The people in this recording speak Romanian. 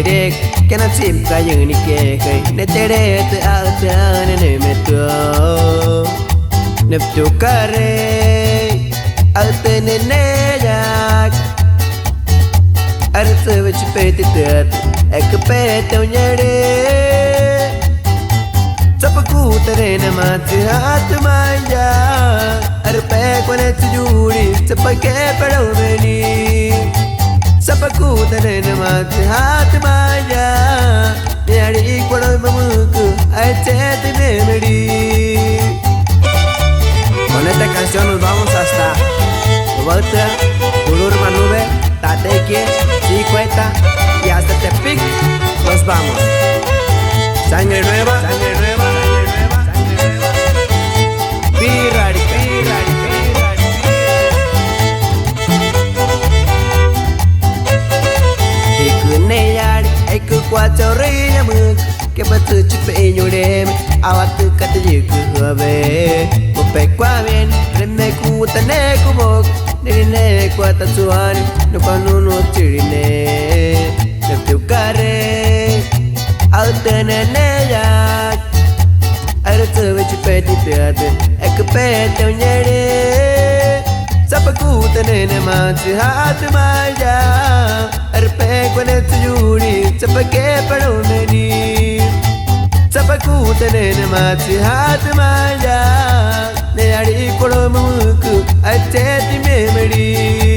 เด็กแค่นั้นสิมก็ยังนี่เก๋เคยในเจเด็กตัวเอาเธอในเมตัวเนบจุกะเรเอาเธอในเนยากอาร์เซวิชเปติเตอร์เอกเปตเอาเนเรจับกูเตเรนมาจิฮัตมายาอาร์เปกวันเอจูรีจับแกเปล่าเมนีSapaku tane mati hat maya Yari kwado mamuku Aichete memori Con esta canción nos vamos hasta Huerta, Tulur Manube, Tateque, Chicueta y hasta Tepic nos vamos. Sangre nueva, sangre nueva, sangre nueva, sangre nueva. Pirarica, pirarica. Ai cứ qua cho ri mực cái bát từ chụp về nhiều đêm áo từ cắt từ cứ về một bè qua bên rem mê cu ta nê cu bok nê nê qua ta chuan nó còn nu nu chiri nê đẹp tiêu care áo từ nê nê ya ai đã từ về chụp về thì tuyệt ai cứ về theo nhẹ đi Sapaku ta nê nê mà chỉ hát mà ya Arpe kwane tuyuri Sapake paro meni Sapaku tene mati hat maya Ne ari kolo muku Acheti memeri